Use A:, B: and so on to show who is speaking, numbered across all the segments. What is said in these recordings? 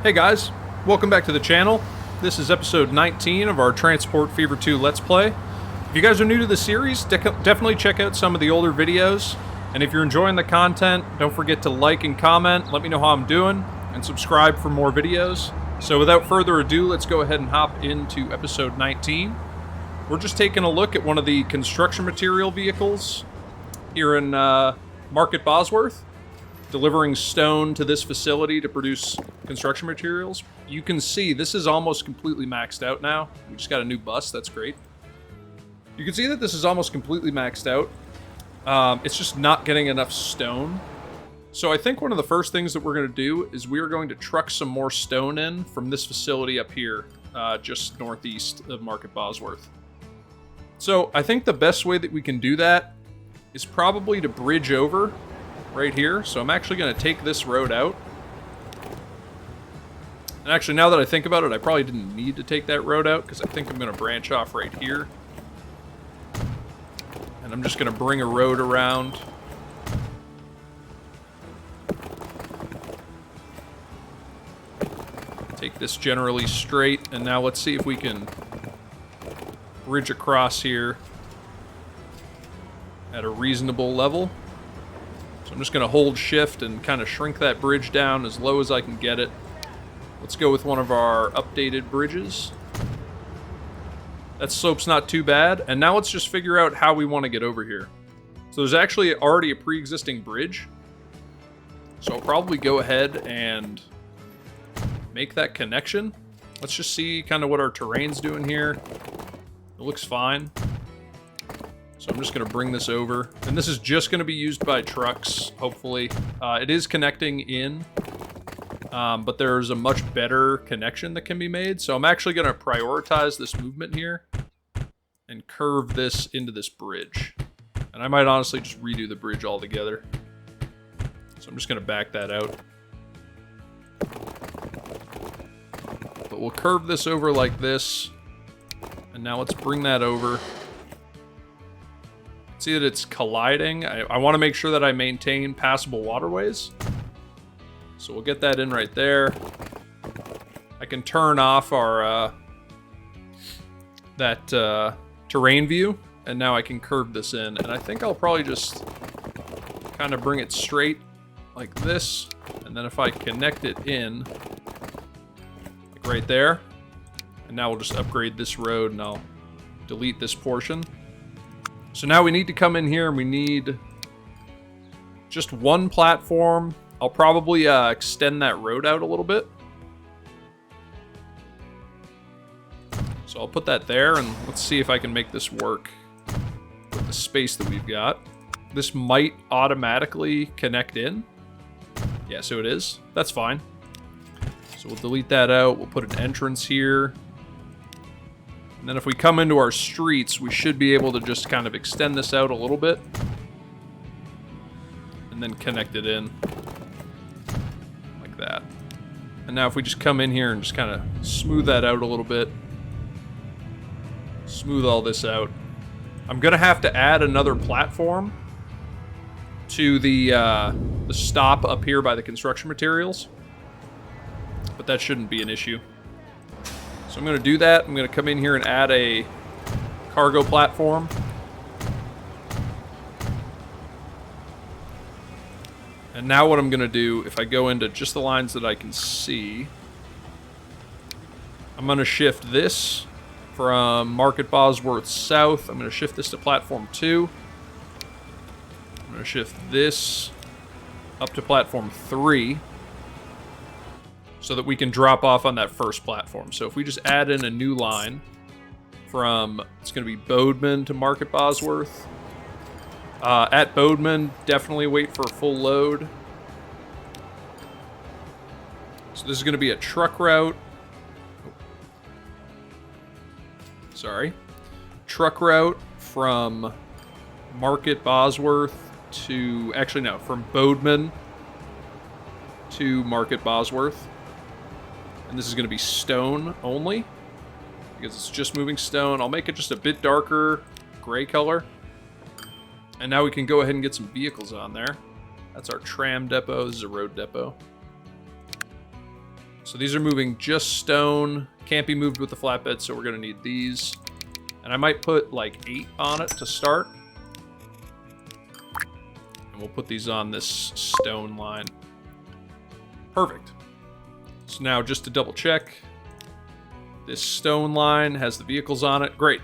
A: Hey guys, welcome back to the channel. This is episode 19 of our Transport Fever 2 Let's Play. If you guys are new to the series, definitely check out some of the older videos. And if you're enjoying the content, don't forget to like and comment, let me know how I'm doing, and subscribe for more videos. So without further ado, let's go ahead and hop into episode 19. We're just taking a look at one of the construction material vehicles here in Market Bosworth, delivering stone to this facility to produce construction materials. You can see this is almost completely maxed out now. We just got a new bus, that's great. You can see that this is almost completely maxed out. It's just not getting enough stone. So I think one of the first things that we're going to do is we are going to truck some more stone in from this facility up here, just northeast of Market Bosworth. So I think the best way that we can do that is probably to bridge over right here. So I'm actually going to take this road out. And actually, now that I think about it, I probably didn't need to take that road out because I think I'm going to branch off right here. And I'm just going to bring a road around. Take this generally straight. And now let's see if we can bridge across here at a reasonable level. So I'm just going to hold shift and kind of shrink that bridge down as low as I can get it. Let's go with one of our updated bridges. That slope's not too bad. And now let's just figure out how we want to get over here. So there's actually already a pre-existing bridge. So I'll probably go ahead and make that connection. Let's just see kind of what our terrain's doing here. It looks fine. So I'm just going to bring this over. And this is just going to be used by trucks, hopefully. It is connecting in, but there's a much better connection that can be made. So I'm actually going to prioritize this movement here and curve this into this bridge. And I might honestly just redo the bridge altogether. So I'm just going to back that out. But we'll curve this over like this. And now let's bring that over. See that it's colliding. I want to make sure that I maintain passable waterways. So we'll get that in right there. I can turn off our terrain view, and now I can curve this in. And I think I'll probably just kind of bring it straight like this. And then if I connect it in, like right there, and now we'll just upgrade this road and I'll delete this portion. So now we need to come in here and we need just one platform. I'll probably extend that road out a little bit. So I'll put that there and let's see if I can make this work with the space that we've got. This might automatically connect in. Yeah, so it is. That's fine. So we'll delete that out. We'll put an entrance here. And then if we come into our streets, we should be able to just kind of extend this out a little bit. And then connect it in. Like that. And now if we just come in here and just kind of smooth that out a little bit. Smooth all this out. I'm going to have to add another platform to the stop up here by the construction materials. But that shouldn't be an issue. So I'm going to do that. I'm going to come in here and add a cargo platform. And now what I'm going to do, if I go into just the lines that I can see, I'm going to shift this from Market Bosworth South. I'm going to shift this to Platform 2. I'm going to shift this up to Platform 3. So that we can drop off on that first platform. So if we just add in a new line from, it's going to be Bodeman to Market Bosworth. At Bodeman, definitely wait for a full load. So this is going to be a truck route. Sorry. Truck route from Market Bosworth to, actually no, from Bodeman to Market Bosworth. And this is going to be stone only, because it's just moving stone. I'll make it just a bit darker gray color. And now we can go ahead and get some vehicles on there. That's our tram depot. This is a road depot. So these are moving just stone. Can't be moved with the flatbed, so we're going to need these. And I might put like 8 on it to start. And we'll put these on this stone line. Perfect. So now just to double check, this stone line has the vehicles on it. Great.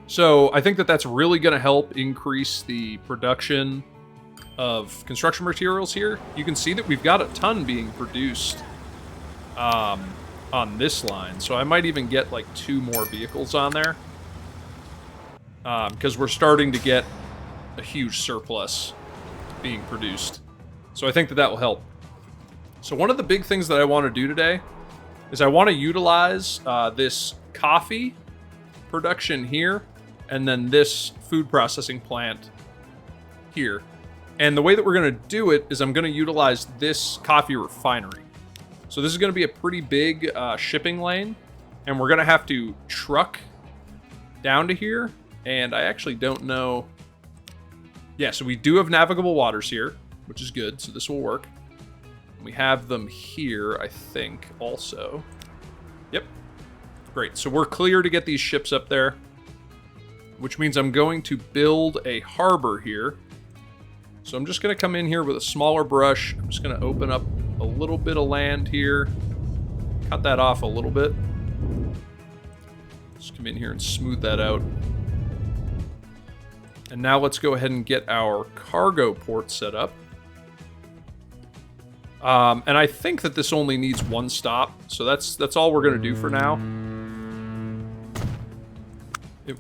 A: So I think that that's really going to help increase the production of construction materials here. You can see that we've got a ton being produced on this line. So I might even get like 2 more vehicles on there. Because we're starting to get a huge surplus being produced. So I think that that will help. So one of the big things that I want to do today is I want to utilize this coffee production here and then this food processing plant here. And the way that we're going to do it is I'm going to utilize this coffee refinery. So this is going to be a pretty big shipping lane, and we're going to have to truck down to here. And I actually don't know. Yeah, so we do have navigable waters here, which is good. So this will work. We have them here, I think, also. Yep. Great. So we're clear to get these ships up there, which means I'm going to build a harbor here. So I'm just going to come in here with a smaller brush. I'm just going to open up a little bit of land here. Cut that off a little bit. Just come in here and smooth that out. And now let's go ahead and get our cargo port set up. And I think that this only needs 1 stop, so that's all we're going to do for now.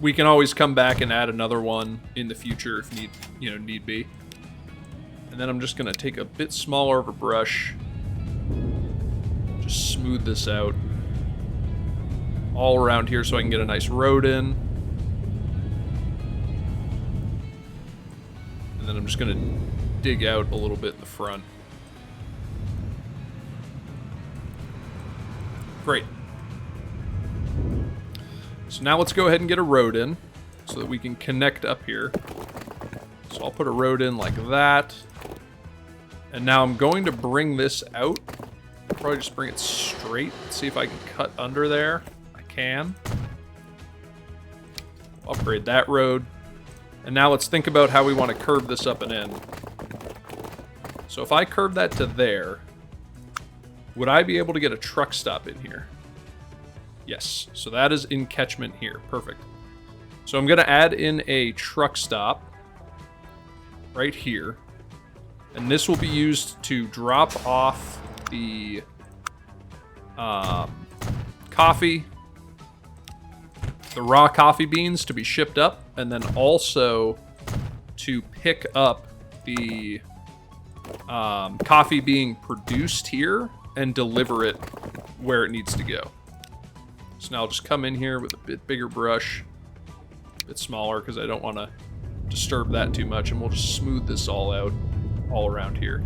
A: We can always come back and add another one in the future if need be. And then I'm just going to take a bit smaller of a brush, just smooth this out all around here so I can get a nice road in. And then I'm just going to dig out a little bit in the front. Great. So now let's go ahead and get a road in so that we can connect up here. So I'll put a road in like that. And now I'm going to bring this out. I'll probably just bring it straight. See if I can cut under there. I can. Upgrade that road. And now let's think about how we want to curve this up and in. So if I curve that to there, would I be able to get a truck stop in here? Yes. So that is in catchment here. Perfect. So I'm going to add in a truck stop right here. And this will be used to drop off the coffee, the raw coffee beans to be shipped up, and then also to pick up the coffee being produced here and deliver it where it needs to go. So now I'll just come in here with a bit bigger brush, a bit smaller because I don't want to disturb that too much, and we'll just smooth this all out all around here.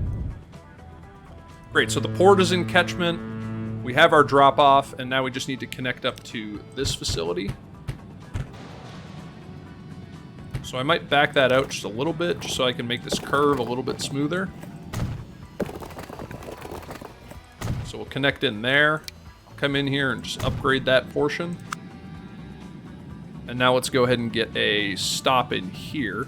A: Great, so the port is in catchment. We have our drop off, and now we just need to connect up to this facility. So I might back that out just a little bit, just so I can make this curve a little bit smoother. So we'll connect in there. I'll come in here and just upgrade that portion. And now let's go ahead and get a stop in here.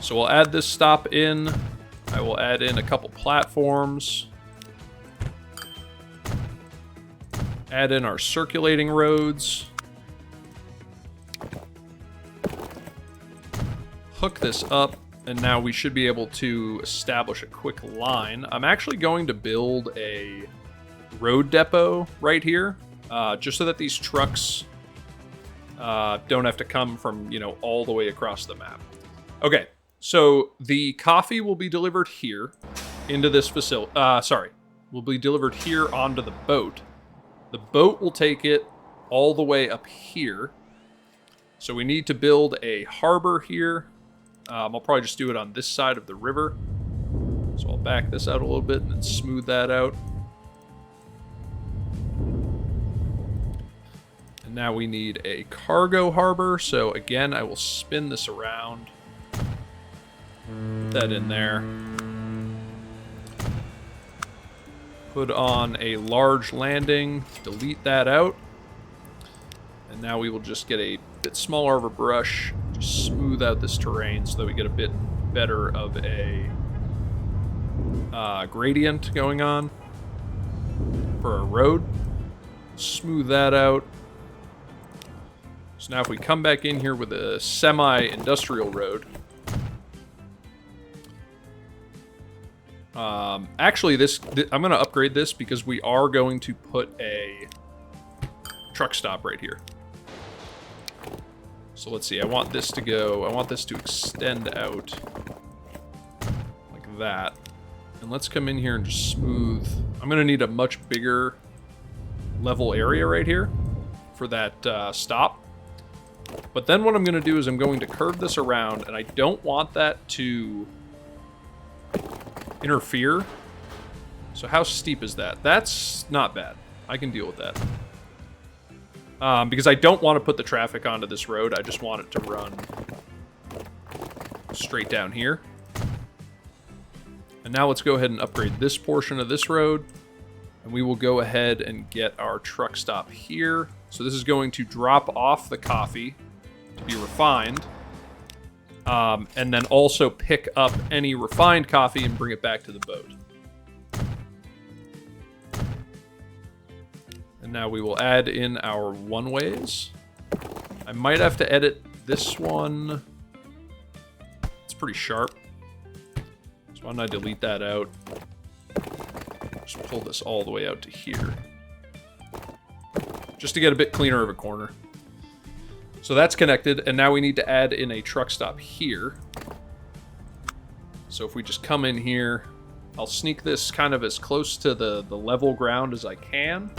A: So we'll add this stop in. I will add in a couple platforms. Add in our circulating roads. Hook this up, and now we should be able to establish a quick line. I'm actually going to build a road depot right here, just so that these trucks don't have to come from, all the way across the map. Okay, so the coffee will be delivered here into this facility. Will be delivered here onto the boat. The boat will take it all the way up here. So we need to build a harbor here. I'll probably just do it on this side of the river. So I'll back this out a little bit and then smooth that out. And now we need a cargo harbor. So again, I will spin this around. Put that in there. Put on a large landing, delete that out. And now we will just get a bit smaller of a brush, just smooth out this terrain so that we get a bit better of a gradient going on for our road. Smooth that out. So now if we come back in here with a semi-industrial road. Actually, I'm going to upgrade this because we are going to put a truck stop right here. So let's see, I want this to extend out like that. And let's come in here and just smooth. I'm going to need a much bigger level area right here for that stop. But then what I'm going to do is I'm going to curve this around, and I don't want that to interfere. So how steep is that? That's not bad. I can deal with that. Because I don't want to put the traffic onto this road. I just want it to run straight down here. And now let's go ahead and upgrade this portion of this road. And we will go ahead and get our truck stop here. So this is going to drop off the coffee to be refined. And then also pick up any refined coffee and bring it back to the boat. And now we will add in our one-ways. I might have to edit this one. It's pretty sharp. So why don't I delete that out? Just pull this all the way out to here. Just to get a bit cleaner of a corner. So that's connected, and now we need to add in a truck stop here. So if we just come in here, I'll sneak this kind of as close to the level ground as I can.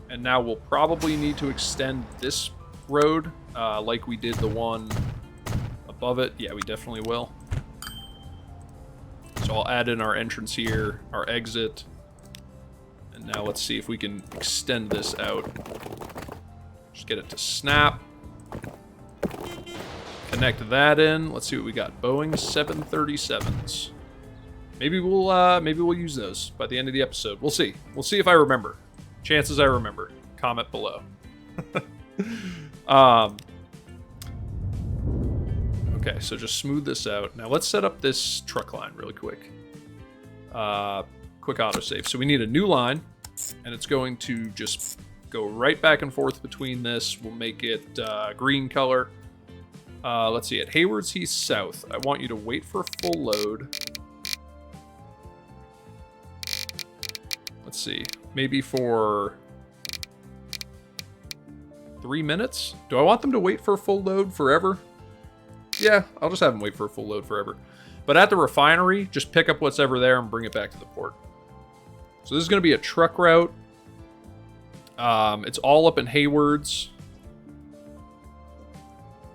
A: And now we'll probably need to extend this road like we did the one above it. Yeah, we definitely will. So I'll add in our entrance here, our exit. And now let's see if we can extend this out. Just get it to snap. Connect that in. Let's see what we got. Boeing 737s. Maybe we'll use those by the end of the episode. We'll see. We'll see if I remember. Chances I remember. Comment below. Okay, so just smooth this out. Now let's set up this truck line really quick. Quick autosave. So we need a new line, and it's going to just go right back and forth between this. We'll make it green color. Let's see, at Hayward's Heath South, I want you to wait for a full load. Let's see, maybe for 3 minutes? Do I want them to wait for a full load forever? Yeah, I'll just have them wait for a full load forever. But at the refinery, just pick up what's ever there and bring it back to the port. So this is going to be a truck route. It's all up in Hayward's.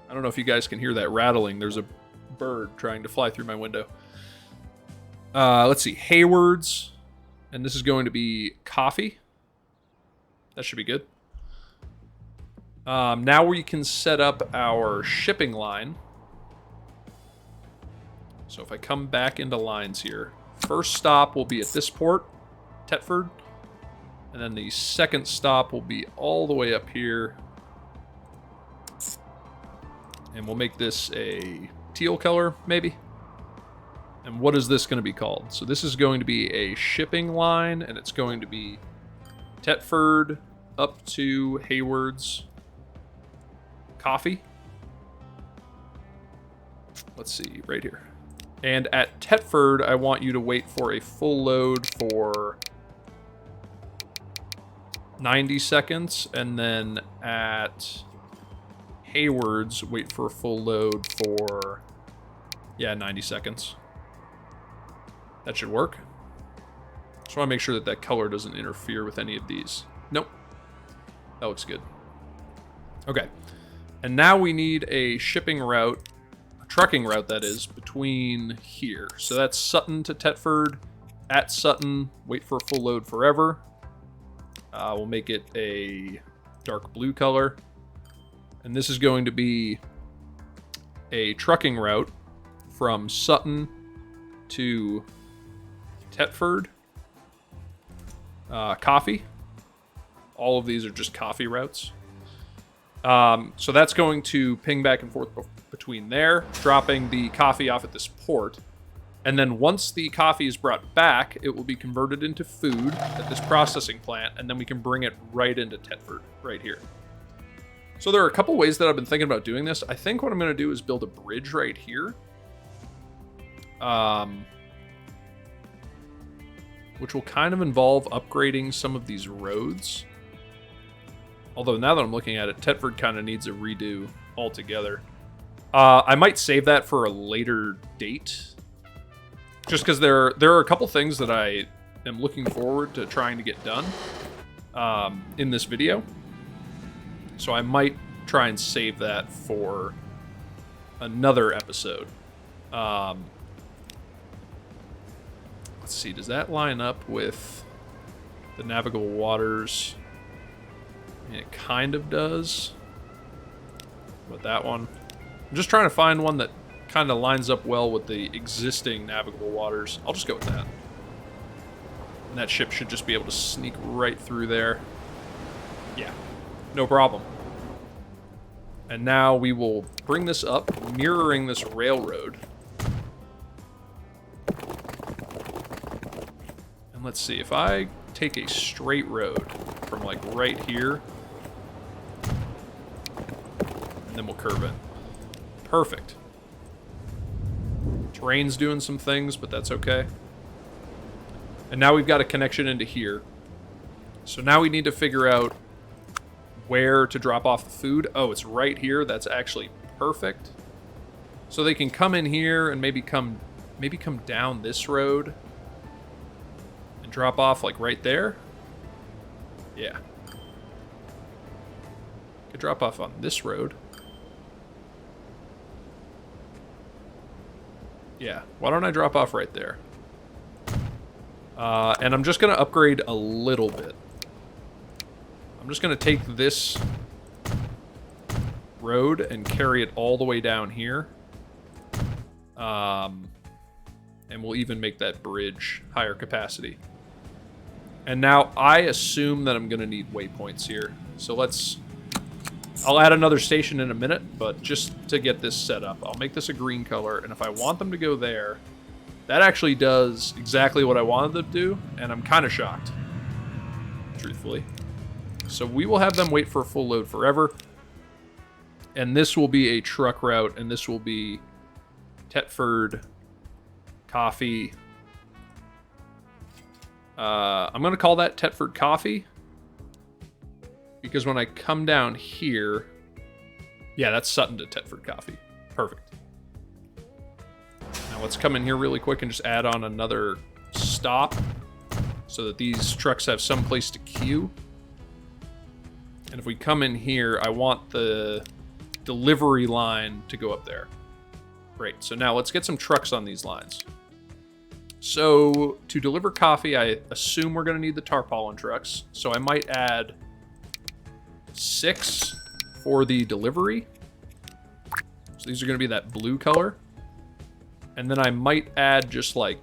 A: I don't know if you guys can hear that rattling. There's a bird trying to fly through my window. Let's see, Hayward's. And this is going to be coffee. That should be good. Now we can set up our shipping line. So if I come back into lines here, first stop will be at this port, Thetford. And then the second stop will be all the way up here. And we'll make this a teal color, maybe. And what is this going to be called? So this is going to be a shipping line, and it's going to be Thetford up to Hayward's coffee. Let's see, right here. And at Thetford, I want you to wait for a full load for 90 seconds, and then at Hayward's, wait for a full load for, 90 seconds. That should work. Just want to make sure that that color doesn't interfere with any of these. Nope. That looks good. Okay. And now we need a shipping route, a trucking route that is, between here. So that's Sutton to Thetford. At Sutton, wait for a full load forever. We'll make it a dark blue color. And this is going to be a trucking route from Sutton to Thetford. coffee. All of these are just coffee routes. So that's going to ping back and forth between there, dropping the coffee off at this port. And then once the coffee is brought back, it will be converted into food at this processing plant, and then we can bring it right into Thetford, right here. So there are a couple ways that I've been thinking about doing this. I think what I'm going to do is build a bridge right here. Which will kind of involve upgrading some of these roads. Although now that I'm looking at it, Thetford kind of needs a redo altogether. I might save that for a later date. Just because there are a couple things that I am looking forward to trying to get done in this video. So I might try and save that for another episode. Let's see, does that line up with the navigable waters? I mean, it kind of does. But that one, I'm just trying to find one that kind of lines up well with the existing navigable waters. I'll just go with that. And that ship should just be able to sneak right through there. Yeah, no problem. And now we will bring this up, mirroring this railroad. And let's see, if I take a straight road from like right here, and then we'll curve in. Perfect. Terrain's doing some things, but that's okay. And now we've got a connection into here. So now we need to figure out where to drop off the food. Oh, it's right here. That's actually perfect. So they can come in here and maybe come down this road and drop off like right there. Yeah. Could drop off on this road. Yeah, why don't I drop off right there? And I'm just going to upgrade a little bit. I'm just going to take this road and carry it all the way down here. And we'll even make that bridge higher capacity. And now I assume that I'm going to need waypoints here. So I'll add another station in a minute, but just to get this set up, I'll make this a green color, and if I want them to go there, that actually does exactly what I wanted them to do, and I'm kind of shocked, truthfully. So we will have them wait for a full load forever, and this will be a truck route, and this will be Thetford, coffee. I'm going to call that Thetford Coffee. Because when I come down here... Yeah, that's Sutton to Thetford Coffee. Perfect. Now let's come in here really quick and just add on another stop so that these trucks have some place to queue. And if we come in here, I want the delivery line to go up there. Great. So now let's get some trucks on these lines. So to deliver coffee, I assume we're going to need the tarpaulin trucks. So I might add 6 for the delivery. So these are going to be that blue color. And then I might add just like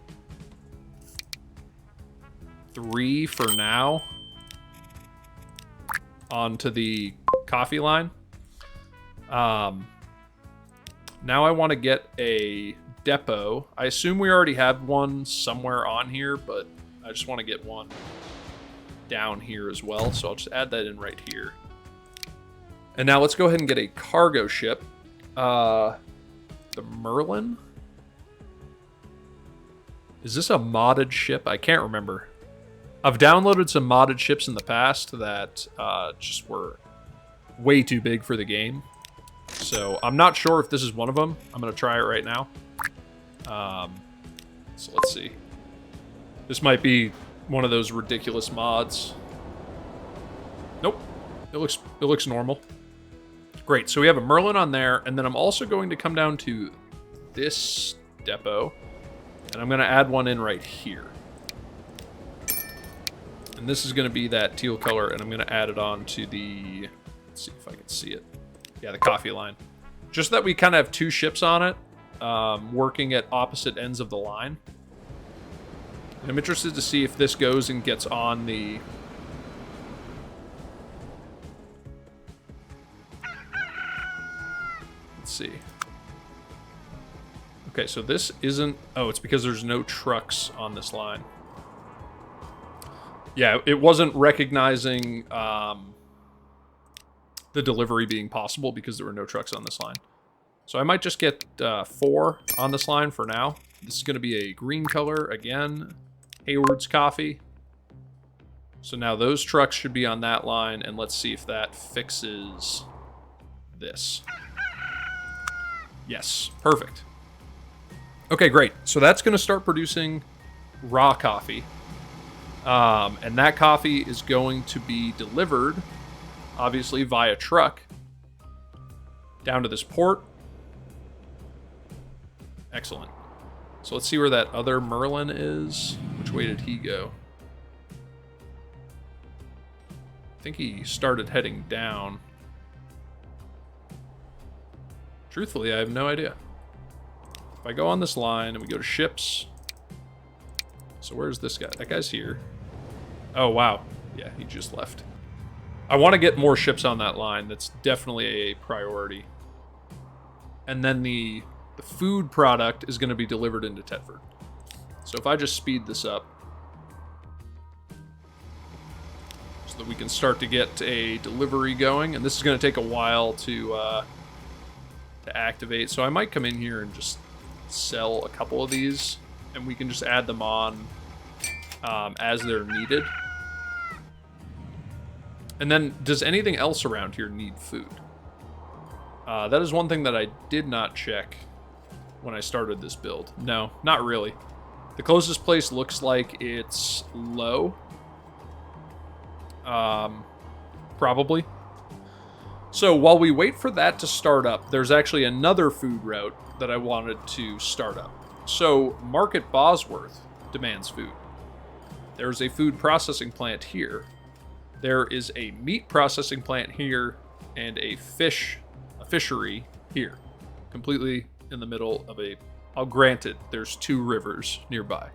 A: 3 for now onto the coffee line. Now I want to get a depot. I assume we already have one somewhere on here, but I just want to get one down here as well. So I'll just add that in right here. And now let's go ahead and get a cargo ship. The Merlin? Is this a modded ship? I can't remember. I've downloaded some modded ships in the past that just were way too big for the game. So I'm not sure if this is one of them. I'm going to try it right now. So let's see. This might be one of those ridiculous mods. Nope. It looks normal. Great, so we have a Merlin on there, and then I'm also going to come down to this depot, and I'm going to add one in right here. And this is going to be that teal color, and I'm going to add it on to the... Let's see if I can see it. Yeah, the coffee line. Just that we kind of have 2 ships on it, working at opposite ends of the line. I'm interested to see if this goes and gets on the... Let's see. Okay, so this isn't... Oh, it's because there's no trucks on this line. Yeah, it wasn't recognizing the delivery being possible because there were no trucks on this line. So I might just get 4 on this line for now. This is going to be a green color again. Hayward's Coffee. So now those trucks should be on that line, and let's see if that fixes this. Yes, perfect. Okay, great. So that's going to start producing raw coffee. And that coffee is going to be delivered, obviously, via truck down to this port. Excellent. So let's see where that other Merlin is. Which way did he go? I think he started heading down. Truthfully, I have no idea. If I go on this line and we go to ships. So where's this guy? That guy's here. Oh, wow. Yeah, he just left. I want to get more ships on that line. That's definitely a priority. And then the food product is going to be delivered into Thetford. So if I just speed this up so that we can start to get a delivery going, and this is going to take a while to activate. So I might come in here and just sell a couple of these, and we can just add them on as they're needed. And then, does anything else around here need food? That is one thing that I did not check when I started this build. No, not really. The closest place looks like it's low. Probably. So while we wait for that to start up, there's actually another food route that I wanted to start up. So Market Bosworth demands food. There's a food processing plant here. There is a meat processing plant here and a fishery here. Completely in the middle of a... I'll grant it, there's 2 rivers nearby.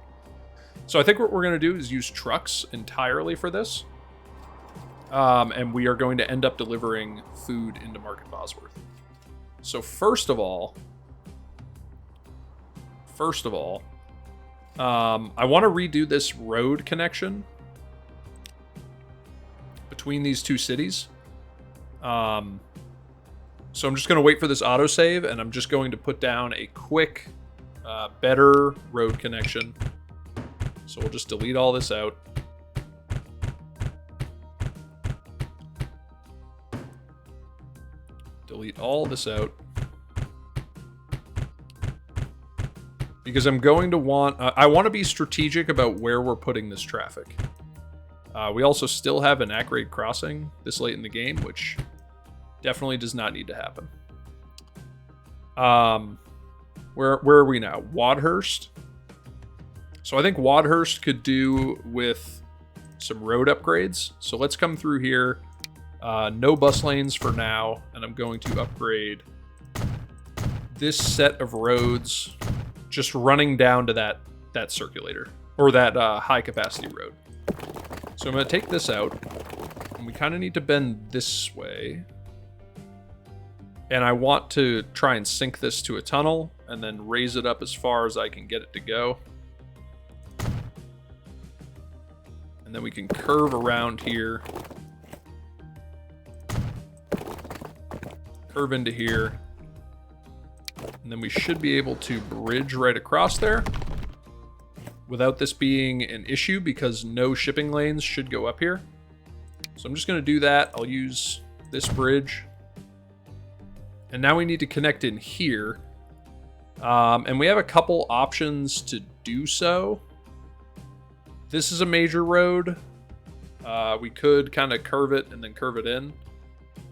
A: So I think what we're going to do is use trucks entirely for this. And we are going to end up delivering food into Market Bosworth. So first of all, I want to redo this road connection between these 2 cities. So I'm just going to wait for this autosave, and I'm just going to put down a quick, better road connection. So we'll just delete all this out. Delete all this out. Because I'm going to want... I want to be strategic about where we're putting this traffic. We also still have an Ackrade crossing this late in the game, which definitely does not need to happen. Where are we now? Wadhurst. So I think Wadhurst could do with some road upgrades. So let's come through here. No bus lanes for now, and I'm going to upgrade this set of roads just running down to that circulator, or that high capacity road. So I'm going to take this out, and we kind of need to bend this way. And I want to try and sink this to a tunnel, and then raise it up as far as I can get it to go. And then we can curve around here. Curve into here. And then we should be able to bridge right across there without this being an issue, because no shipping lanes should go up here. So I'm just going to do that. I'll use this bridge. And now we need to connect in here. And we have a couple options to do so. This is a major road. We could kind of curve it and then curve it in.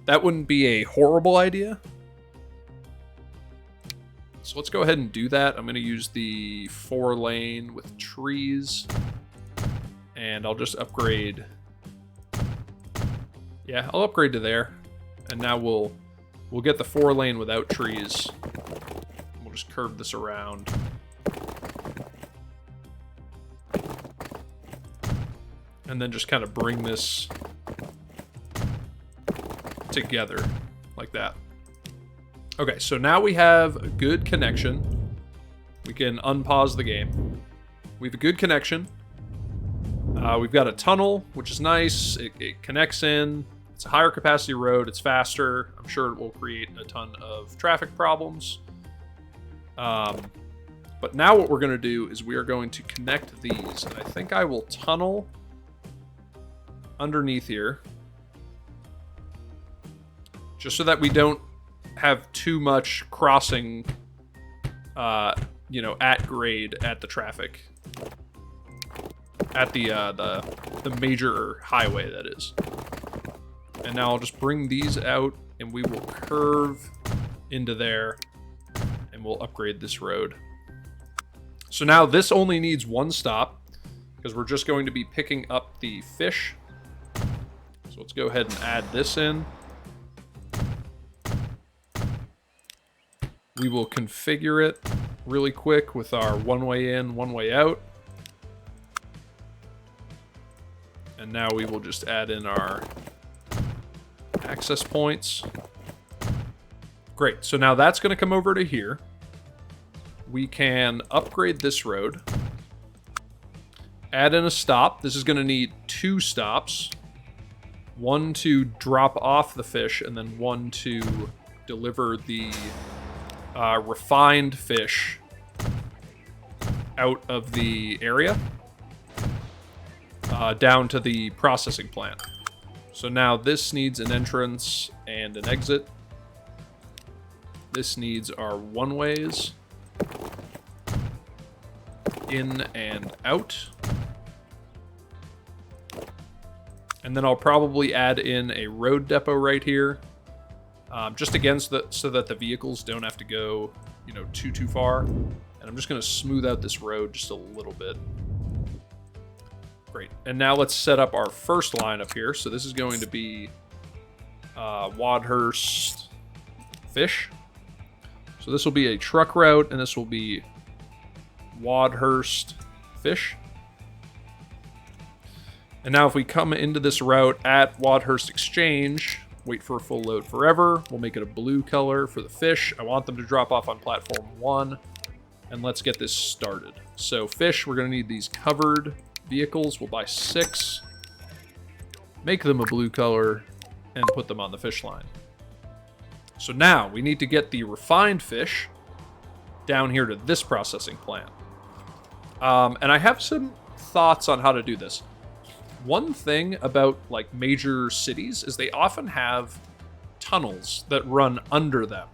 A: That wouldn't be a horrible idea. So let's go ahead and do that. I'm going to use the 4-lane with trees. And I'll just upgrade. Yeah, I'll upgrade to there. And now we'll get the 4-lane without trees. We'll just curve this around. And then just kind of bring this together like that. Okay, so now we have a good connection. We can unpause the game. We have a good connection. We've got a tunnel, which is nice. It connects in. It's a higher capacity road. It's faster. I'm sure it will create a ton of traffic problems. But now what we're going to do is we are going to connect these. And I think I will tunnel underneath here, just so that we don't have too much crossing, you know, at grade at the traffic, at the major highway, that is. And now I'll just bring these out, and we will curve into there, and we'll upgrade this road. So now this only needs one stop, because we're just going to be picking up the fish. So let's go ahead and add this in. We will configure it really quick with our one way in, one way out. And now we will just add in our access points. Great, so now that's going to come over to here. We can upgrade this road. Add in a stop. This is going to need 2 stops. One to drop off the fish, and then one to deliver the refined fish out of the area down to the processing plant. So now this needs an entrance and an exit. This needs our one-ways in and out. And then I'll probably add in a road depot right here, just against so that the vehicles don't have to go, you know, too far. And I'm just going to smooth out this road just a little bit. Great. And now let's set up our first line up here. So this is going to be Wadhurst Fish. So this will be a truck route, and this will be Wadhurst Fish. And now if we come into this route at Wadhurst Exchange, wait for a full load forever. We'll make it a blue color for the fish. I want them to drop off on platform 1. And let's get this started. So fish, we're going to need these covered vehicles. We'll buy 6. Make them a blue color and put them on the fish line. So now we need to get the refined fish down here to this processing plant. And I have some thoughts on how to do this. One thing about like major cities is they often have tunnels that run under them.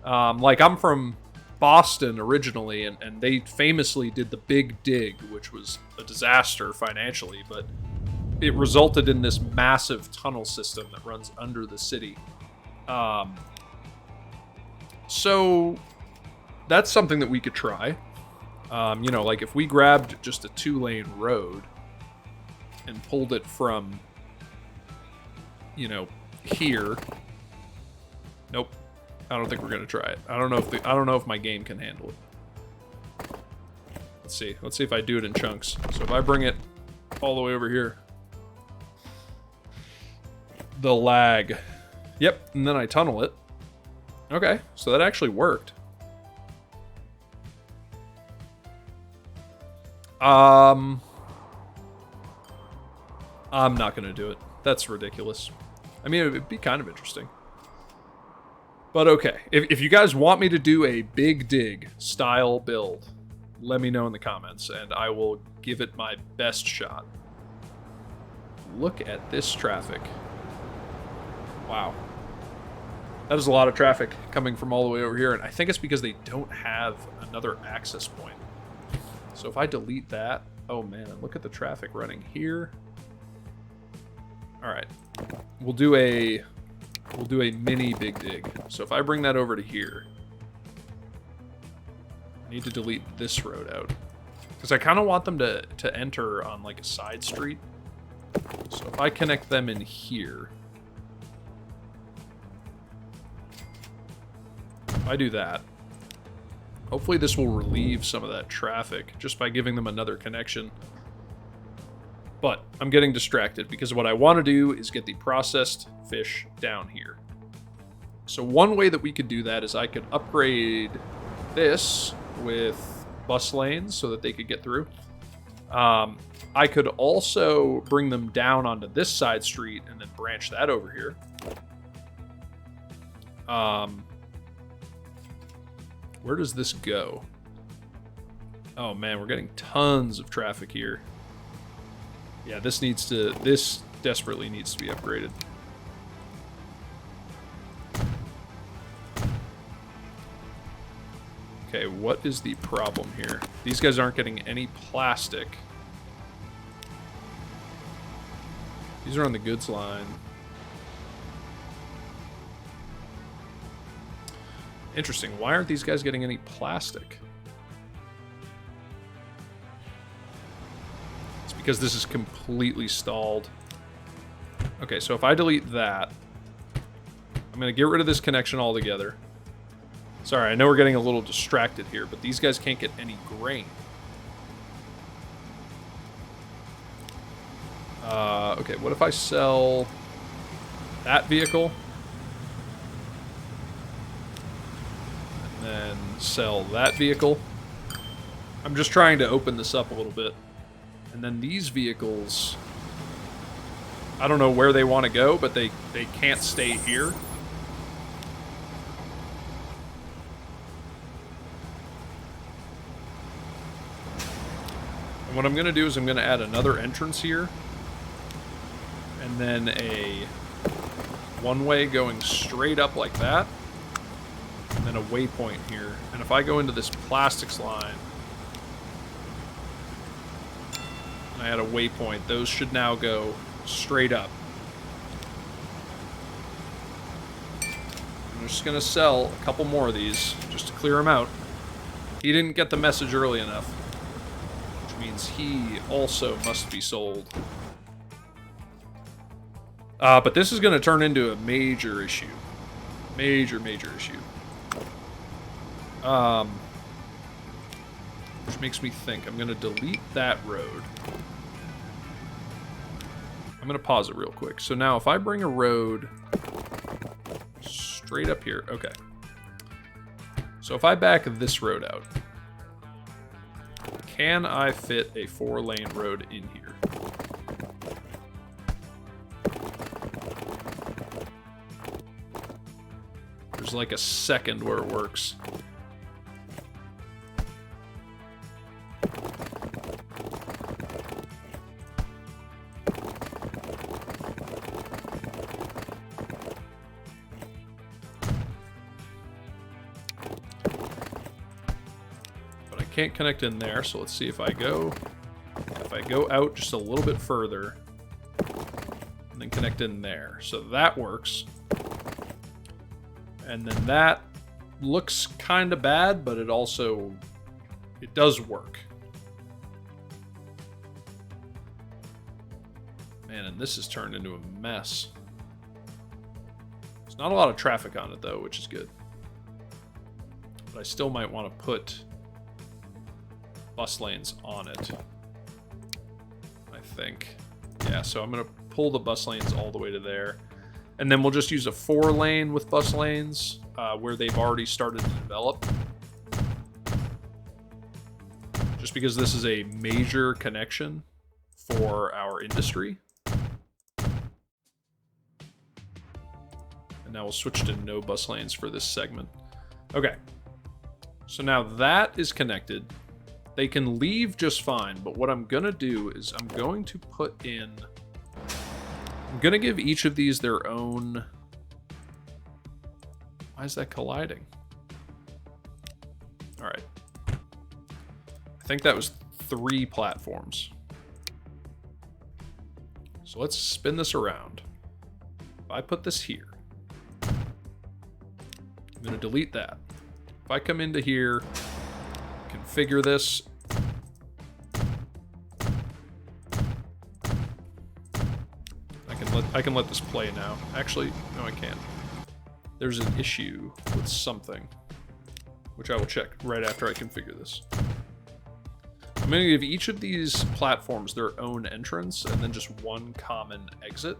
A: Like I'm from Boston originally, and they famously did the Big Dig, which was a disaster financially, but it resulted in this massive tunnel system that runs under the city. So that's something that we could try. You know, like if we grabbed just a 2-lane road and pulled it from, you know, here. Nope. I don't think we're gonna try it. I don't know if my game can handle it. Let's see. Let's see if I do it in chunks. So if I bring it all the way over here. The lag. Yep, and then I tunnel it. Okay, so that actually worked. I'm not going to do it. That's ridiculous. I mean, it would be kind of interesting. But okay, if you guys want me to do a Big Dig style build, let me know in the comments, and I will give it my best shot. Look at this traffic. Wow. That is a lot of traffic coming from all the way over here, and I think it's because they don't have another access point. So if I delete that, oh man, look at the traffic running here. All right, we'll do a mini Big Dig. So if I bring that over to here, I need to delete this road out because I kind of want them to enter on like a side street. So if I connect them in here, if I do that, hopefully this will relieve some of that traffic just by giving them another connection. But I'm getting distracted because what I want to do is get the processed fish down here. So one way that we could do that is I could upgrade this with bus lanes so that they could get through. I could also bring them down onto this side street and then branch that over here. Where does this go? Oh man, we're getting tons of traffic here. Yeah, this desperately needs to be upgraded. Okay, what is the problem here? These guys aren't getting any plastic. These are on the goods line. Interesting. Why aren't these guys getting any plastic? It's because this is completely stalled. Okay, so if I delete that, I'm going to get rid of this connection altogether. Sorry, I know we're getting a little distracted here, but these guys can't get any grain. Okay, what if I sell that vehicle? And then sell that vehicle. I'm just trying to open this up a little bit. And then these vehicles, I don't know where they want to go, but they can't stay here. And what I'm going to do is I'm going to add another entrance here. And then a one-way going straight up like that. And then a waypoint here. And if I go into this plastics line, and I add a waypoint, those should now go straight up. I'm just going to sell a couple more of these, just to clear them out. He didn't get the message early enough, which means he also must be sold. But this is going to turn into a major issue. Major issue. Which makes me think I'm going to delete that road. I'm going to pause it real quick. So now if I bring a road straight up here. Okay. So if I back this road out, can I fit a 4-lane road in here? There's like a second where it works. But I can't connect in there, so let's see if I go out just a little bit further and then connect in there. So that works. And then that looks kind of bad, but it does work. Man, and this has turned into a mess. There's not a lot of traffic on it, though, which is good. But I still might want to put bus lanes on it, I think. Yeah, so I'm going to pull the bus lanes all the way to there. And then we'll just use a 4-lane with bus lanes where they've already started to develop. Just because this is a major connection for our industry. And now we'll switch to no bus lanes for this segment. Okay. So now that is connected. They can leave just fine, but what I'm going to do is I'm going to put in... I'm going to give each of these their own... Why is that colliding? All right. I think that was 3 platforms. So let's spin this around. If I put this here, I'm going to delete that. If I come into here, configure this, I can let this play now. Actually, no, I can't. There's an issue with something, which I will check right after I configure this. I'm going to give each of these platforms their own entrance and then just one common exit.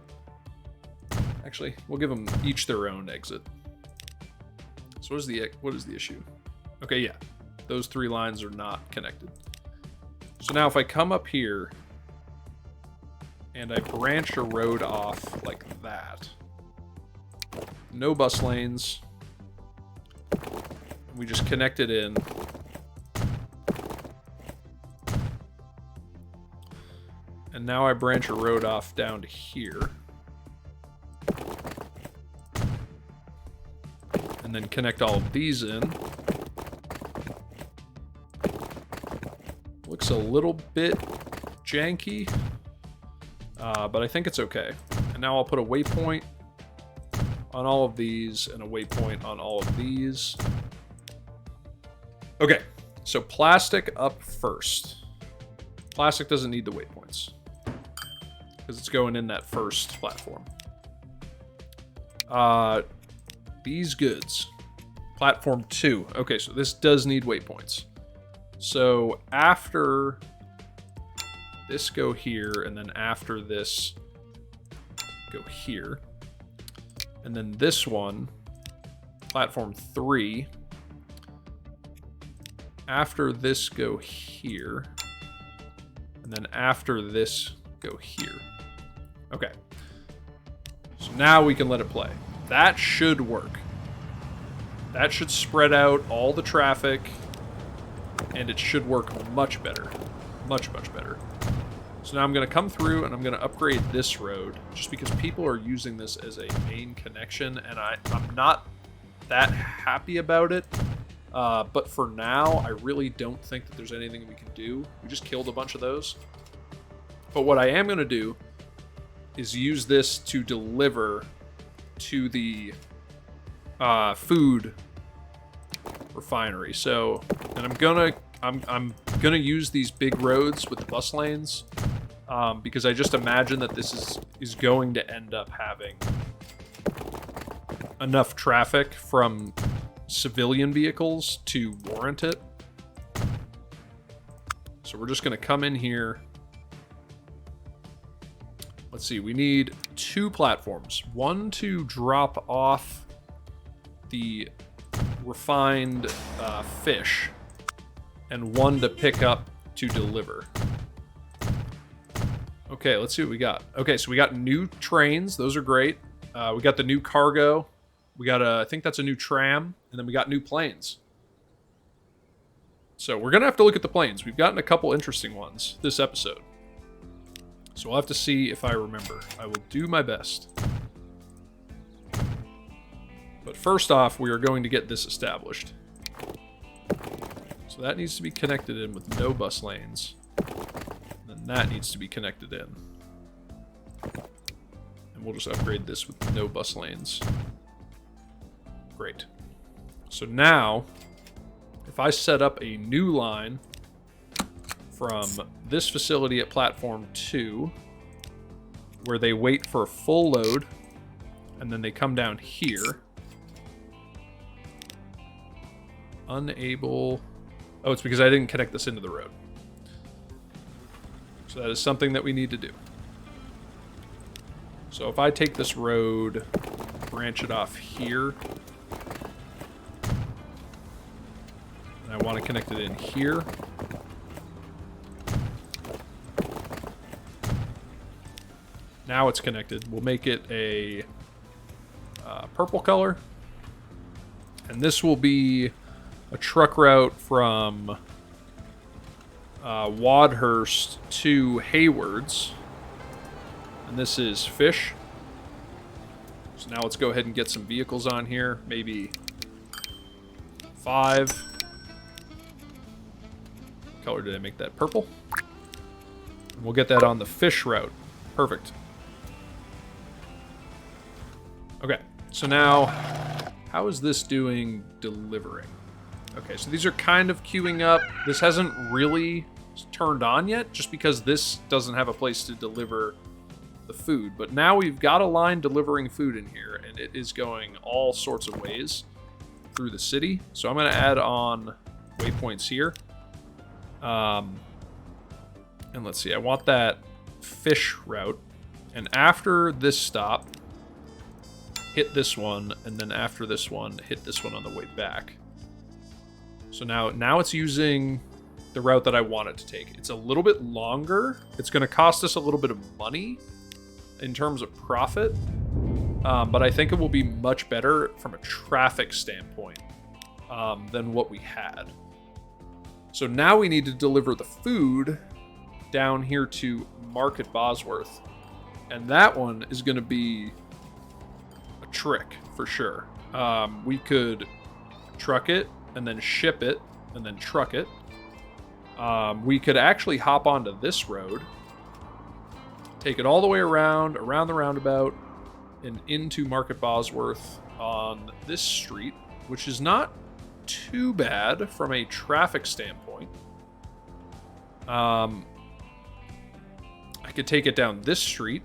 A: Actually, we'll give them each their own exit. So what is the issue? Okay, yeah. Those 3 lines are not connected. So now if I come up here and I branch a road off like that, no bus lanes, we just connect it in. And now I branch a road off down to here. And then connect all of these in. Looks a little bit janky, but I think it's okay. And now I'll put a waypoint on all of these and a waypoint on all of these. Okay, so plastic up first. Plastic doesn't need the waypoints because it's going in that first platform. These goods. Platform 2. Okay, so this does need waypoints. So after this, go here, and then after this, go here. And then this one, platform 3. After this, go here. And then after this, go here. Okay. So now we can let it play. That should work. That should spread out all the traffic, and it should work much better. Much, much better. So now I'm going to come through and I'm going to upgrade this road just because people are using this as a main connection, and I'm not that happy about it. But for now, I really don't think that there's anything we can do. We just killed a bunch of those. But what I am going to do is use this to deliver to the food refinery. So, and I'm gonna use these big roads with the bus lanes because I just imagine that this is going to end up having enough traffic from civilian vehicles to warrant it. So we're just gonna come in here. Let's see, we need 2 platforms. One to drop off the refined fish, and one to pick up to deliver. Okay, let's see what we got. Okay, so we got new trains. Those are great. We got the new cargo. We got I think that's a new tram, and then we got new planes. So we're going to have to look at the planes. We've gotten a couple interesting ones this episode. So we'll have to see if I remember. I will do my best. But first off, we are going to get this established. So that needs to be connected in with no bus lanes. And then that needs to be connected in. And we'll just upgrade this with no bus lanes. Great. So now, if I set up a new line from this facility at platform 2, where they wait for a full load, and then they come down here. Unable... Oh, it's because I didn't connect this into the road. So that is something that we need to do. So if I take this road, branch it off here, and I want to connect it in here. Now it's connected. We'll make it a purple color. And this will be a truck route from Wadhurst to Haywards. And this is fish. So now let's go ahead and get some vehicles on here. Maybe 5. What color did I make that? Purple. And we'll get that on the fish route. Perfect. Okay, so now, how is this doing delivering? Okay, so these are kind of queuing up. This hasn't really turned on yet, just because this doesn't have a place to deliver the food. But now we've got a line delivering food in here, and it is going all sorts of ways through the city. So I'm going to add on waypoints here. And let's see, I want that fish route. And after this stop, hit this one, and then after this one, hit this one on the way back. So now it's using the route that I want it to take. It's a little bit longer. It's going to cost us a little bit of money in terms of profit, but I think it will be much better from a traffic standpoint than what we had. So now we need to deliver the food down here to Market Bosworth, and that one is going to be a trick for sure. We could truck it and then ship it and then truck it. We could actually hop onto this road, take it all the way around the roundabout, and into Market Bosworth on this street, which is not too bad from a traffic standpoint. I could take it down this street.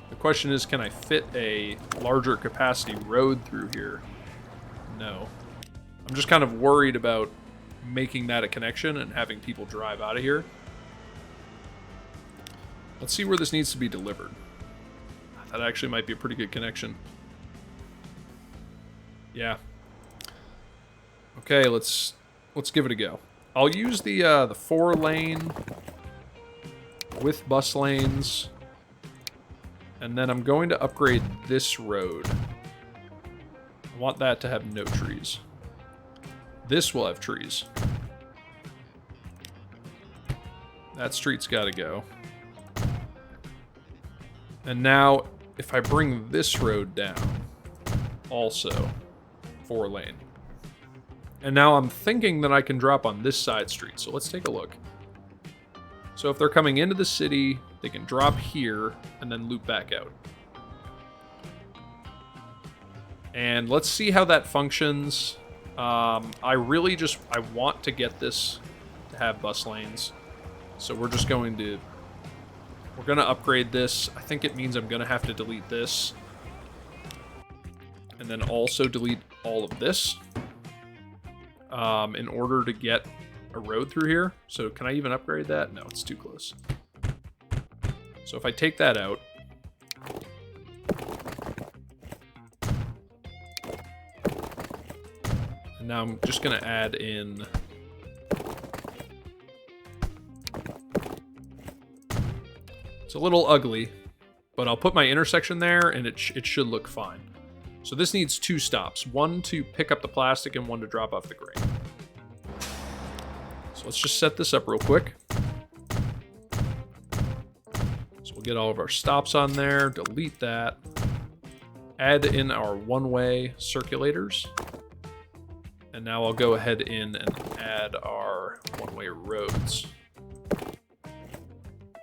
A: The question is, can I fit a larger capacity road through here? No. I'm just kind of worried about making that a connection and having people drive out of here. Let's see where this needs to be delivered. That actually might be a pretty good connection. Yeah. Okay, let's give it a go. I'll use the 4-lane with bus lanes, and then I'm going to upgrade this road. I want that to have no trees. This will have trees. That street's got to go. And now, if I bring this road down, also 4-lane. And now I'm thinking that I can drop on this side street. So let's take a look. So if they're coming into the city, they can drop here and then loop back out. And let's see how that functions. I want to get this to have bus lanes. So we're going to upgrade this. I think it means I'm going to have to delete this. And then also delete all of this. In order to get a road through here. So can I even upgrade that? No, it's too close. So if I take that out, and now I'm just going to add in it's a little ugly, but I'll put my intersection there and it should look fine. So this needs 2 stops, one to pick up the plastic and one to drop off the grain. So let's just set this up real quick. So we'll get all of our stops on there, delete that, add in our one-way circulators. And now I'll go ahead in and add our one-way roads.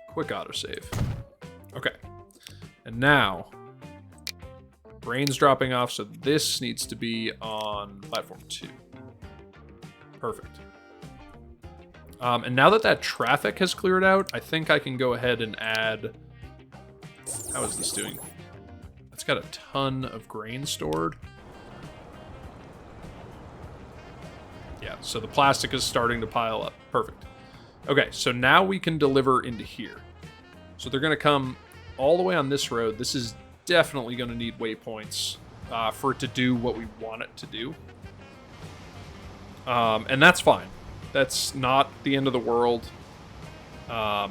A: Quick autosave. Okay. And now grain's dropping off, so this needs to be on platform 2. Perfect. And now that traffic has cleared out, I think I can go ahead and add... How is this doing? It's got a ton of grain stored. Yeah, so the plastic is starting to pile up. Perfect. Okay, so now we can deliver into here. So they're going to come all the way on this road. This is definitely going to need waypoints for it to do what we want it to do. And that's fine. That's not the end of the world. So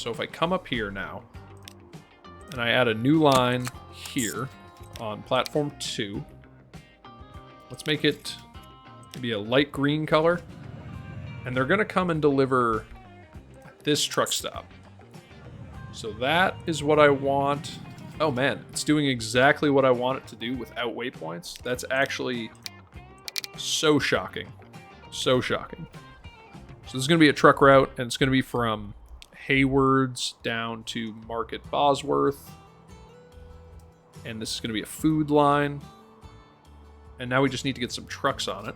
A: if I come up here now, and I add a new line here on platform 2, let's make it maybe a light green color. And they're going to come and deliver at this truck stop. So that is what I want. Oh man, it's doing exactly what I want it to do without waypoints. That's actually so shocking. So shocking. So this is going to be a truck route, and it's going to be from Haywards down to Market Bosworth. And this is going to be a food line. And now we just need to get some trucks on it.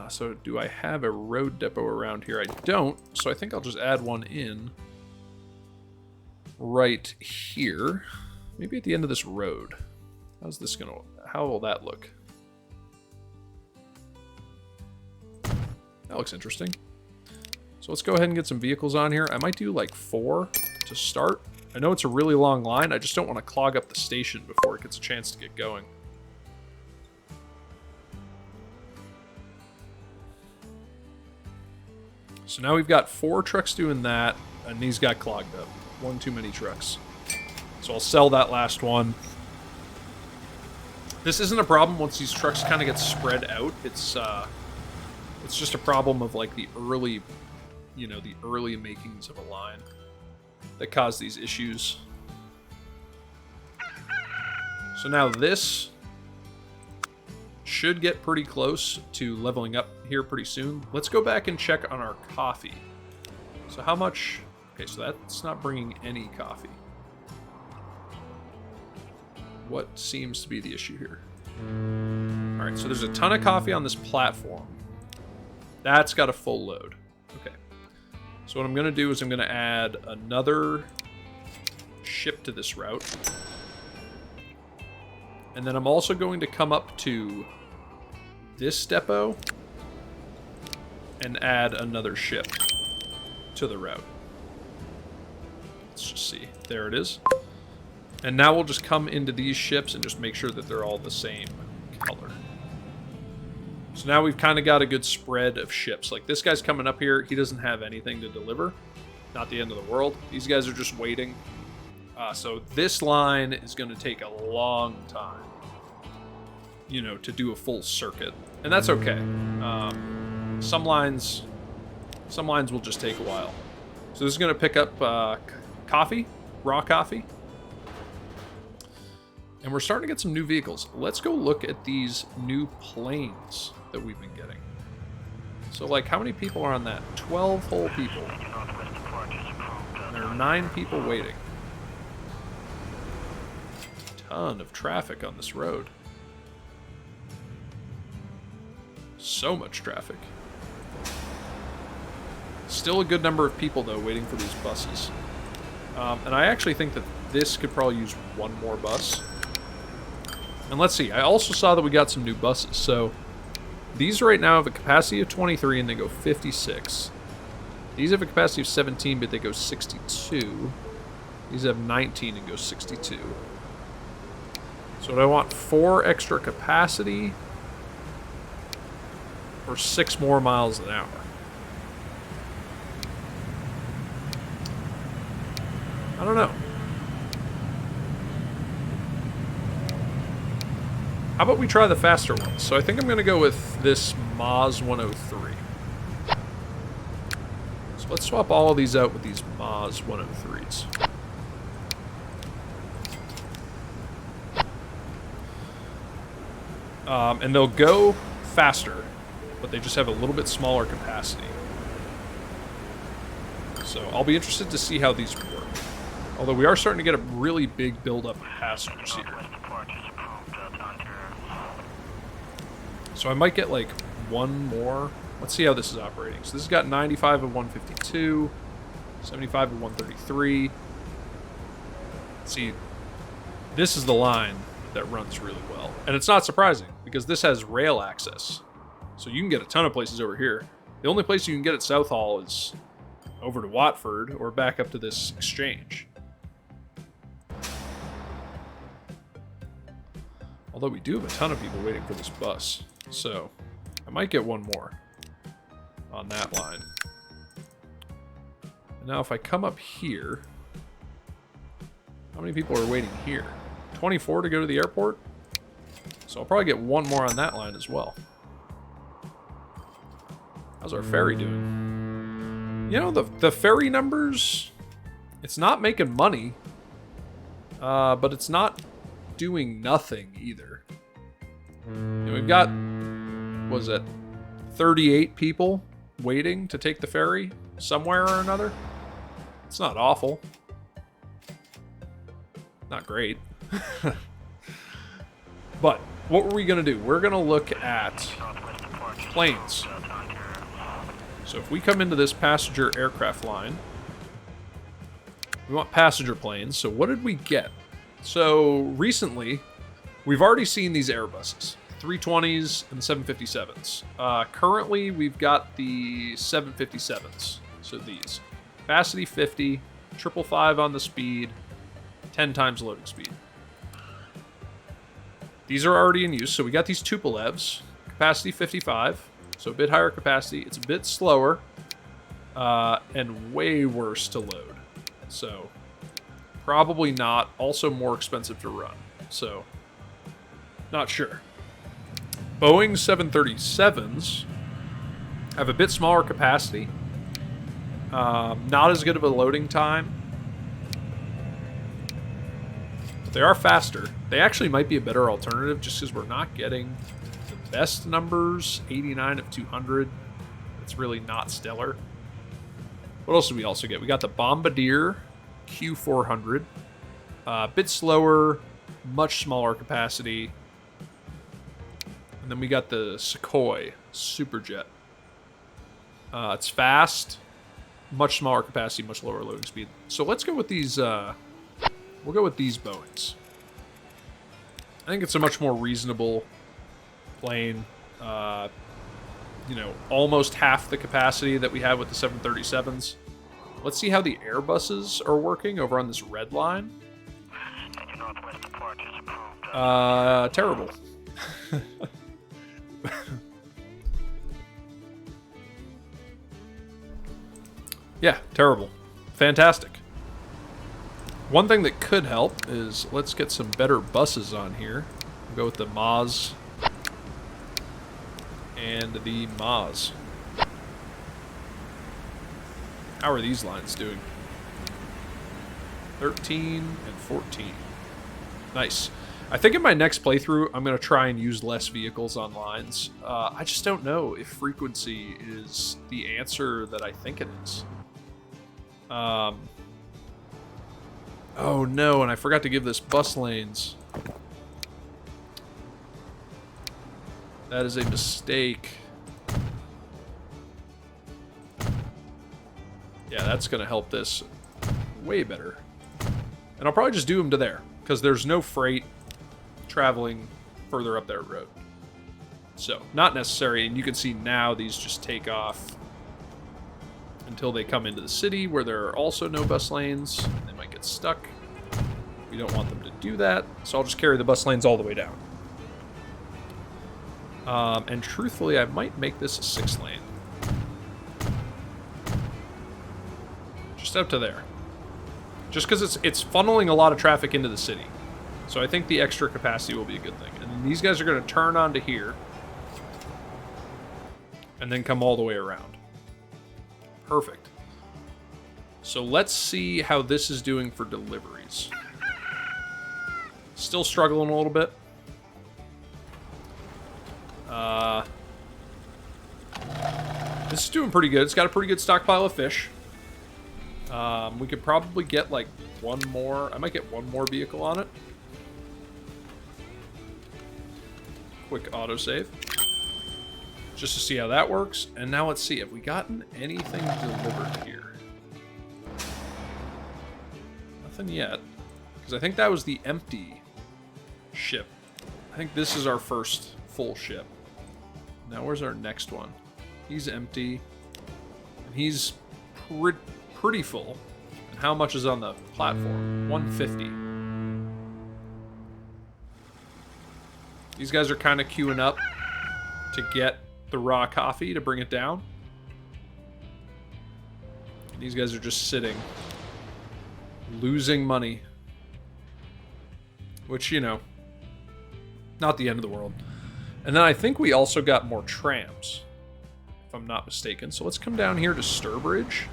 A: So do I have a road depot around here? I don't, so I think I'll just add one in right here. Maybe at the end of this road. How will that look? That looks interesting. So let's go ahead and get some vehicles on here. I might do like 4 to start. I know it's a really long line. I just don't want to clog up the station before it gets a chance to get going. So now we've got 4 trucks doing that, and these got clogged up. 1 too many trucks. So I'll sell that last one. This isn't a problem once these trucks kind of get spread out. It's just a problem of like the early, the early makings of a line that cause these issues. So now this should get pretty close to leveling up here pretty soon. Let's go back and check on our coffee. So how much... Okay, so that's not bringing any coffee. What seems to be the issue here? Alright, so there's a ton of coffee on this platform. That's got a full load. Okay. So what I'm going to do is I'm going to add another ship to this route. And then I'm also going to come up to this depot and add another ship to the route. Let's just see. There it is. And now we'll just come into these ships and just make sure that they're all the same color. So now we've kind of got a good spread of ships. Like this guy's coming up here. He doesn't have anything to deliver. Not the end of the world. These guys are just waiting. So this line is going to take a long time, to do a full circuit. And that's okay. Some lines will just take a while. So this is going to pick up coffee, raw coffee. And we're starting to get some new vehicles. Let's go look at these new planes that we've been getting. So, like, how many people are on that? 12 whole people. And there are 9 people waiting. Ton of traffic on this road. So much traffic. Still a good number of people, though, waiting for these buses. And I actually think that this could probably use one more bus. And let's see, I also saw that we got some new buses. So these right now have a capacity of 23 and they go 56. These have a capacity of 17, but they go 62. These have 19 and go 62. So do I want 4 extra capacity or 6 more miles an hour? I don't know. How about we try the faster ones? So I think I'm going to go with this Maz 103. So let's swap all of these out with these Maz 103s. And they'll go faster, but they just have a little bit smaller capacity. So I'll be interested to see how these work. Although we are starting to get a really big buildup of passengers here. So I might get like one more. Let's see how this is operating. So this has got 95 of 152, 75 of 133. See, this is the line that runs really well. And it's not surprising because this has rail access. So you can get a ton of places over here. The only place you can get at Southall is over to Watford or back up to this exchange. Although we do have a ton of people waiting for this bus. So I might get one more on that line. And now if I come up here, how many people are waiting here? 24 to go to the airport? So I'll probably get one more on that line as well. How's our ferry doing? The ferry numbers, it's not making money, but it's not doing nothing either. And we've got, what was it, 38 people waiting to take the ferry somewhere or another. It's not awful. Not great. But what were we going to do? We're going to look at planes. So if we come into this passenger aircraft line, we want passenger planes. So what did we get? So recently, we've already seen these Airbuses, 320s and 757s. Currently, we've got the 757s. So these. Capacity 50, 555 on the speed, 10 times loading speed. These are already in use, so we got these Tupolevs. Capacity 55, so a bit higher capacity. It's a bit slower, and way worse to load. So, probably not. Also more expensive to run. So, not sure. Boeing 737s have a bit smaller capacity. Not as good of a loading time. But they are faster. They actually might be a better alternative just because we're not getting the best numbers. 89 of 200. It's really not stellar. What else did we also get? We got the Bombardier Q400. A bit slower, much smaller capacity. And then we got the Sukhoi Superjet. It's fast, much smaller capacity, much lower loading speed. So let's go with these. We'll go with these Boeings. I think it's a much more reasonable plane. You know, almost half the capacity that we have with the 737s. Let's see how the Airbuses are working over on this red line. Terrible. Yeah, terrible. Fantastic. One thing that could help is let's get some better buses on here. We'll go with the Maz and the Maz. How are these lines doing? 13 and 14. Nice. I think in my next playthrough, I'm going to try and use less vehicles on lines. I just don't know if frequency is the answer that I think it is. Oh no, and I forgot to give this bus lanes. That is a mistake. Yeah, that's going to help this way better. And I'll probably just do them to there, because there's no freight traveling further up that road. So, not necessary, and you can see now these just take off until they come into the city where there are also no bus lanes. They might get stuck. We don't want them to do that, so I'll just carry the bus lanes all the way down. And truthfully, I might make this a 6-lane. Just up to there. Just because it's funneling a lot of traffic into the city. So I think the extra capacity will be a good thing. And these guys are going to turn onto here. And then come all the way around. Perfect. So let's see how this is doing for deliveries. Still struggling a little bit. This is doing pretty good. It's got a pretty good stockpile of fish. We could probably get like one more. I might get one more vehicle on it. Quick autosave. Just to see how that works. And now let's see. Have we gotten anything delivered here? Nothing yet. Because I think that was the empty ship. I think this is our first full ship. Now where's our next one? He's empty. And he's pretty full. And how much is on the platform? 150. These guys are kind of queuing up to get the raw coffee to bring it down. And these guys are just sitting, losing money. Which, you know, not the end of the world. And then I think we also got more trams, if I'm not mistaken. So let's come down here to Sturbridge.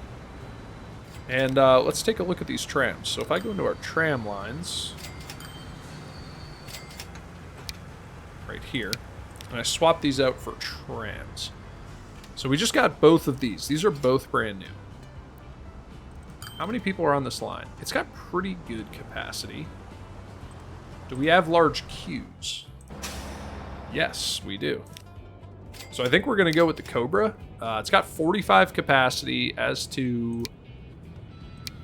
A: And let's take a look at these trams. So if I go into our tram lines, right here, and I swap these out for trams. So we just got both of these. These are both brand new. How many people are on this line? It's got pretty good capacity. Do we have large queues? Yes, we do. So I think we're going to go with the Cobra. It's got 45 capacity as to...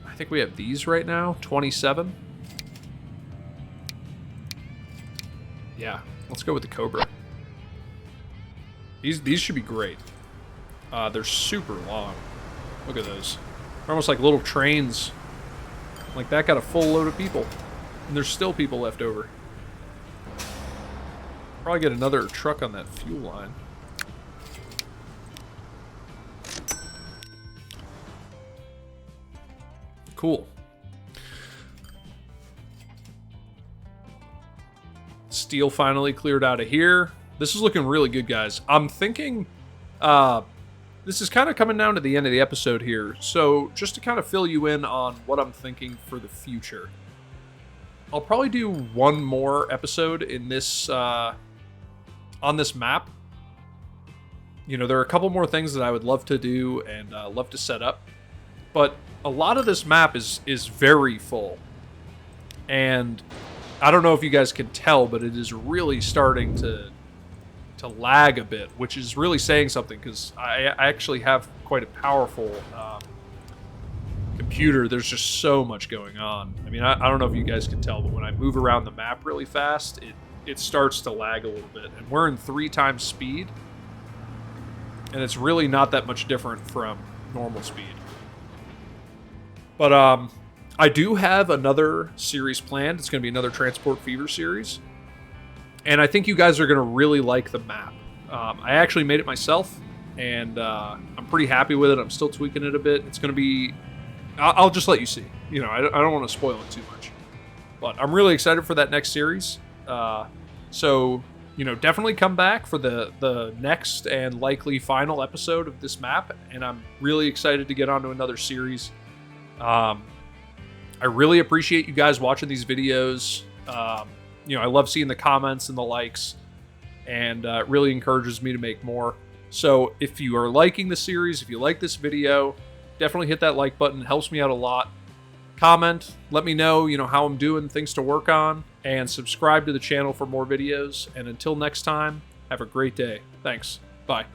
A: I think we have these right now, 27. Yeah, let's go with the Cobra. These should be great. They're super long. Look at those. They're almost like little trains. Like that got a full load of people. And there's still people left over. Probably get another truck on that fuel line. Cool. Steel finally cleared out of here. This is looking really good, guys. I'm thinking this is kind of coming down to the end of the episode here. So just to kind of fill you in on what I'm thinking for the future. I'll probably do one more episode in this on this map. You know, there are a couple more things that I would love to do and love to set up. But a lot of this map is very full. And I don't know if you guys can tell, but it is really starting to lag a bit, which is really saying something, because I actually have quite a powerful computer. There's just so much going on. I mean, I don't know if you guys can tell, but when I move around the map really fast, it starts to lag a little bit. And we're in 3 times speed, and it's really not that much different from normal speed. But I do have another series planned. It's going to be another Transport Fever series. And I think you guys are going to really like the map. I actually made it myself, and I'm pretty happy with it. I'm still tweaking it a bit. It's going to be... I'll just let you see. You know, I don't want to spoil it too much. But I'm really excited for that next series. So, you know, definitely come back for the next and likely final episode of this map. And I'm really excited to get onto another series. I really appreciate you guys watching these videos. You know, I love seeing the comments and the likes, and it really encourages me to make more. So if you are liking the series, if you like this video, definitely hit that like button. It helps me out a lot. Comment, let me know, you know, how I'm doing, things to work on, and subscribe to the channel for more videos. And until next time, have a great day. Thanks. Bye.